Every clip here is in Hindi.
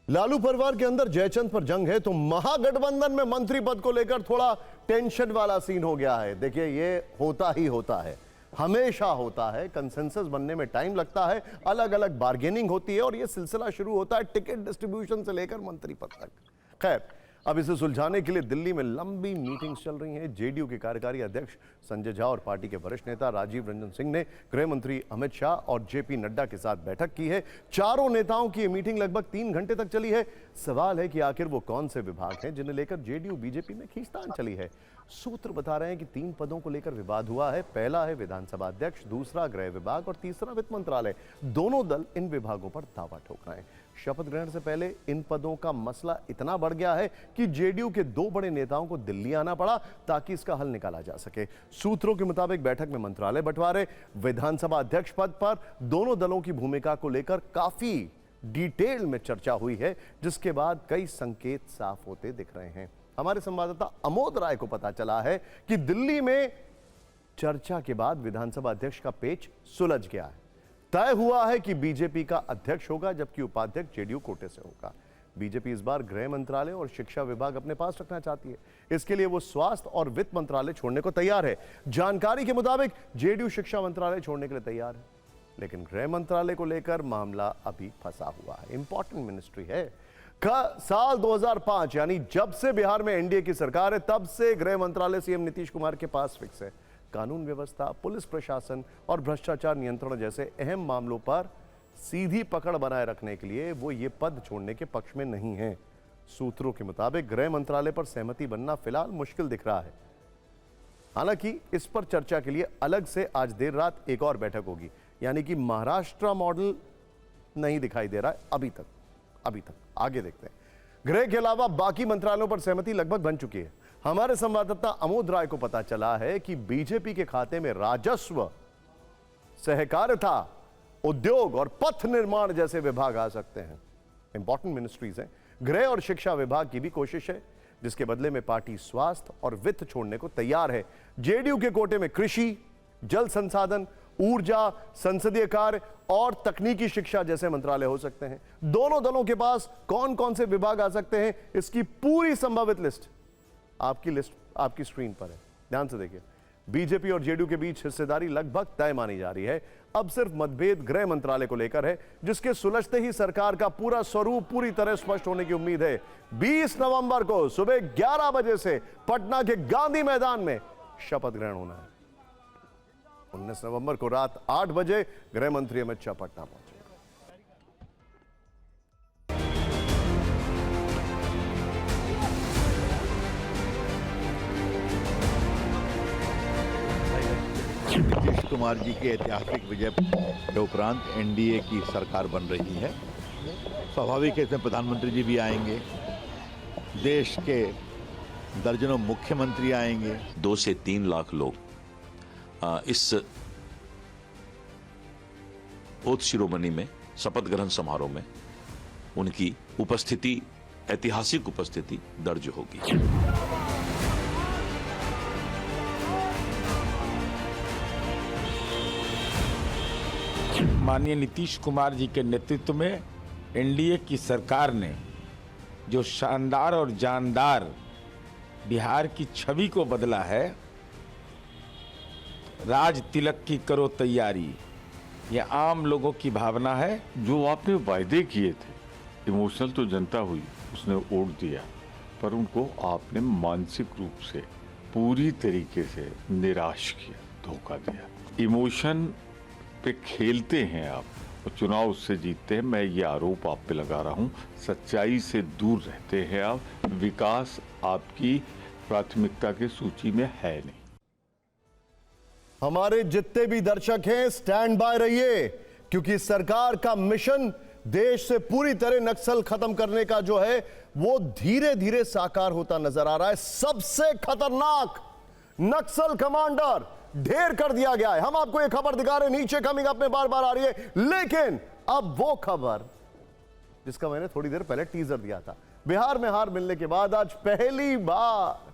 लालू परिवार के अंदर जयचंद पर जंग है तो महागठबंधन में मंत्री पद को लेकर थोड़ा टेंशन वाला सीन हो गया है। देखिए, ये होता ही होता है, हमेशा होता है। कंसेंसस बनने में टाइम लगता है, अलग अलग बार्गेनिंग होती है और यह सिलसिला शुरू होता है टिकट डिस्ट्रीब्यूशन से लेकर मंत्री पद तक। खैर, अब इसे सुलझाने के लिए दिल्ली में लंबी मीटिंग्स चल रही हैं। जेडीयू के कार्यकारी अध्यक्ष संजय झा और पार्टी के वरिष्ठ नेता राजीव रंजन सिंह ने गृह मंत्री अमित शाह और जेपी नड्डा के साथ बैठक की है। चारों नेताओं की ये मीटिंग लगभग 3 घंटे तक चली है। सवाल है कि आखिर वो कौन से विभाग हैं जिन्हें लेकर जेडीयू बीजेपी में खींचतान चली है। सूत्र बता रहे हैं कि 3 पदों को लेकर विवाद हुआ है। पहला है विधानसभा अध्यक्ष, दूसरा गृह विभाग और तीसरा वित्त मंत्रालय। दोनों दल इन विभागों पर दावा ठोक रहे हैं। शपथ ग्रहण से पहले इन पदों का मसला इतना बढ़ गया है कि जेडीयू के 2 बड़े नेताओं को दिल्ली आना पड़ा ताकि इसका हल निकाला जा सके। सूत्रों के मुताबिक बैठक में मंत्रालय बंटवारे, विधानसभा अध्यक्ष पद पर दोनों दलों की भूमिका को लेकर काफी डिटेल में चर्चा हुई है, जिसके बाद कई संकेत साफ होते दिख रहे हैं। हमारे संवाददाता अमोद राय को पता चला है कि दिल्ली में चर्चा के बाद विधानसभा अध्यक्ष का पेच सुलझ गया है। तय हुआ है कि बीजेपी का अध्यक्ष होगा, जबकि उपाध्यक्ष जेडीयू कोटे से होगा। बीजेपी इस बार गृह मंत्रालय और शिक्षा विभाग अपने पास रखना चाहती है। इसके लिए वो स्वास्थ्य और वित्त मंत्रालय छोड़ने को तैयार है। जानकारी के मुताबिक जेडीयू शिक्षा मंत्रालय छोड़ने के लिए तैयार है, लेकिन गृह मंत्रालय को लेकर मामला अभी फंसा हुआ है। इंपॉर्टेंट मिनिस्ट्री है। साल 2005 यानी जब से बिहार में एनडीए की सरकार है, तब से गृह मंत्रालय सीएम नीतीश कुमार के पास फिक्स है। कानून व्यवस्था, पुलिस प्रशासन और भ्रष्टाचार नियंत्रण जैसे अहम मामलों पर सीधी पकड़ बनाए रखने के लिए वो ये पद छोड़ने के पक्ष में नहीं है। सूत्रों के मुताबिक गृह मंत्रालय पर सहमति बनना फिलहाल मुश्किल दिख रहा है। हालांकि इस पर चर्चा के लिए अलग से आज देर रात एक और बैठक होगी, यानी कि महाराष्ट्र मॉडल नहीं दिखाई दे रहा है अभी तक। आगे देखते हैं। गृह के अलावा बाकी मंत्रालयों पर सहमति लगभग बन चुकी है। हमारे संवाददाता अमोद राय को पता चला है कि बीजेपी के खाते में राजस्व, सहकारिता, उद्योग और पथ निर्माण जैसे विभाग आ सकते हैं। इंपॉर्टेंट मिनिस्ट्रीज हैं। गृह और शिक्षा विभाग की भी कोशिश है, जिसके बदले में पार्टी स्वास्थ्य और वित्त छोड़ने को तैयार है। जेडीयू के कोटे में कृषि, जल संसाधन, ऊर्जा, संसदीय कार्य और तकनीकी शिक्षा जैसे मंत्रालय हो सकते हैं। दोनों दलों के पास कौन कौन से विभाग आ सकते हैं, इसकी पूरी संभावित लिस्ट आपकी स्क्रीन पर है। ध्यान से देखिए। बीजेपी और जेडीयू के बीच हिस्सेदारी लगभग तय मानी जा रही है। अब सिर्फ मतभेद गृह मंत्रालय को लेकर है, जिसके सुलझते ही सरकार का पूरा स्वरूप पूरी तरह स्पष्ट होने की उम्मीद है। 20 नवंबर को सुबह 11 बजे से पटना के गांधी मैदान में शपथ ग्रहण होना है। 19 नवंबर को रात 8 बजे गृह मंत्री अमित शाह पटना पहुंचे। नीतीश कुमार जी के ऐतिहासिक विजय के उपरांत एनडीए की सरकार बन रही है। स्वाभाविक है इसमें प्रधानमंत्री जी भी आएंगे, देश के दर्जनों मुख्यमंत्री आएंगे। 2 से 3 लाख लोग इस ओथ शिरोमणि में, शपथ ग्रहण समारोह में उनकी उपस्थिति, ऐतिहासिक उपस्थिति दर्ज होगी। माननीय नीतीश कुमार जी के नेतृत्व में एनडीए की सरकार ने जो शानदार और जानदार बिहार की छवि को बदला है, राज तिलक की करो तैयारी, यह आम लोगों की भावना है। जो आपने वायदे किए थे, इमोशनल तो जनता हुई, उसने वोट दिया, पर उनको आपने मानसिक रूप से पूरी तरीके से निराश किया, धोखा दिया। इमोशन पे खेलते हैं आप और चुनाव उससे जीतते हैं। मैं ये आरोप आप पे लगा रहा हूँ। सच्चाई से दूर रहते हैं आप। विकास आपकी प्राथमिकता की सूची में है नहीं। हमारे जितने भी दर्शक हैं, स्टैंड बाय रहिए, क्योंकि सरकार का मिशन देश से पूरी तरह नक्सल खत्म करने का जो है वो धीरे धीरे साकार होता नजर आ रहा है। सबसे खतरनाक नक्सल कमांडर ढेर कर दिया गया है। हम आपको ये खबर दिखा रहे हैं, नीचे कमिंग अप में बार बार आ रही है, लेकिन अब वो खबर जिसका मैंने थोड़ी देर पहले टीजर दिया था। बिहार में हार मिलने के बाद आज पहली बार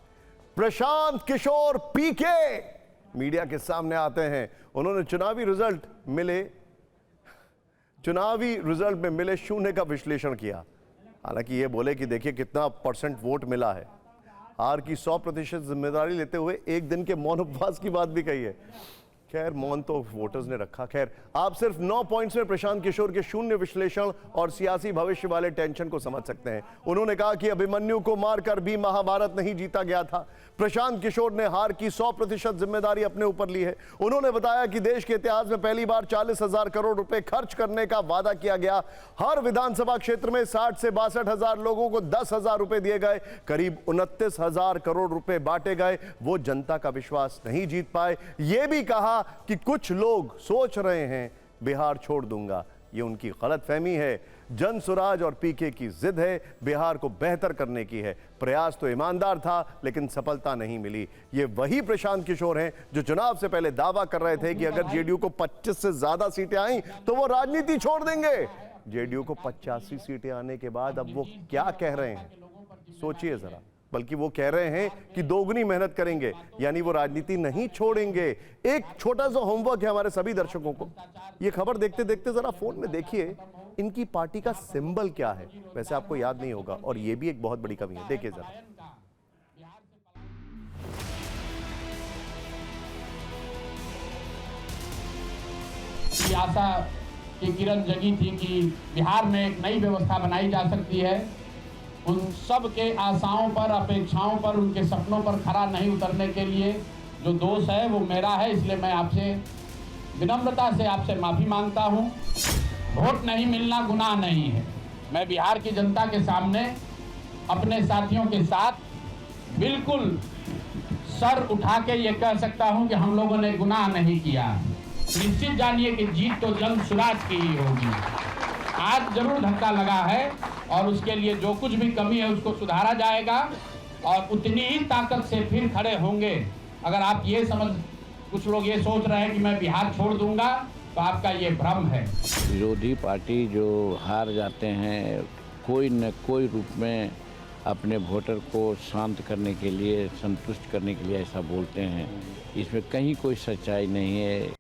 प्रशांत किशोर पीके मीडिया के सामने आते हैं। उन्होंने चुनावी रिजल्ट में मिले शून्य का विश्लेषण किया। हालांकि ये बोले कि देखिए कितना परसेंट वोट मिला है, हार की 100% जिम्मेदारी लेते हुए एक दिन के मौन उपवास की बात भी कही है। खैर मौन तो वोटर्स ने रखा। खैर आप सिर्फ 9 पॉइंट्स में प्रशांत किशोर के शून्य विश्लेषण और सियासी भविष्य वाले टेंशन को समझ सकते हैं। उन्होंने कहा कि अभिमन्यु को मारकर भी महाभारत नहीं जीता गया था। प्रशांत किशोर ने हार की 100% जिम्मेदारी अपने ऊपर ली है। उन्होंने बताया कि देश के इतिहास में पहली बार 40,000 करोड़ रुपए खर्च करने का वादा किया गया। हर विधानसभा क्षेत्र में 60 से 62,000 लोगों को 10,000 रुपए दिए गए। करीब 29,000 करोड़ रुपए बांटे गए। वो जनता का विश्वास नहीं जीत पाए। ये भी कहा कि कुछ लोग सोच रहे हैं बिहार छोड़ दूंगा। ये उनकी गलतफहमी है। जन सुराज और पीके की जिद है, बिहार को बेहतर करने की है। प्रयास तो ईमानदार था लेकिन सफलता नहीं मिली। ये वही प्रशांत किशोर हैं जो चुनाव से पहले दावा कर रहे थे कि अगर जेडीयू को 25 से ज्यादा सीटें आई तो वो राजनीति छोड़ देंगे। जेडीयू को 85 सीटें आने के बाद अब वो क्या कह रहे हैं, सोचिए जरा। बल्कि वो कह रहे हैं कि दोगुनी मेहनत करेंगे, यानी वो राजनीति नहीं छोड़ेंगे। एक छोटा सा होमवर्क है हमारे सभी दर्शकों को। ये खबर देखते देखते जरा फोन में देखिए इनकी पार्टी का सिंबल क्या है। वैसे आपको याद नहीं होगा और ये भी एक बहुत बड़ी कमी है। देखिए जरा। आशा की किरण जगी थी कि बिहार में एक नई व्यवस्था बनाई जा सकती है। उन सब के आशाओं पर, अपेक्षाओं पर, उनके सपनों पर खरा नहीं उतरने के लिए जो दोष है वो मेरा है। इसलिए मैं आपसे विनम्रता से आपसे माफ़ी मांगता हूँ। वोट नहीं मिलना गुनाह नहीं है। मैं बिहार की जनता के सामने अपने साथियों के साथ बिल्कुल सर उठा के ये कह सकता हूँ कि हम लोगों ने गुनाह नहीं किया। निश्चित जानिए कि जीत तो जन सुराज की ही होगी। आज जरूर धक्का लगा है और उसके लिए जो कुछ भी कमी है उसको सुधारा जाएगा और उतनी ही ताकत से फिर खड़े होंगे। अगर आप ये कुछ लोग ये सोच रहे हैं कि मैं बिहार छोड़ दूंगा तो आपका ये भ्रम है। विरोधी पार्टी जो हार जाते हैं कोई न कोई रूप में अपने वोटर को शांत करने के लिए, संतुष्ट करने के लिए ऐसा बोलते हैं। इसमें कहीं कोई सच्चाई नहीं है।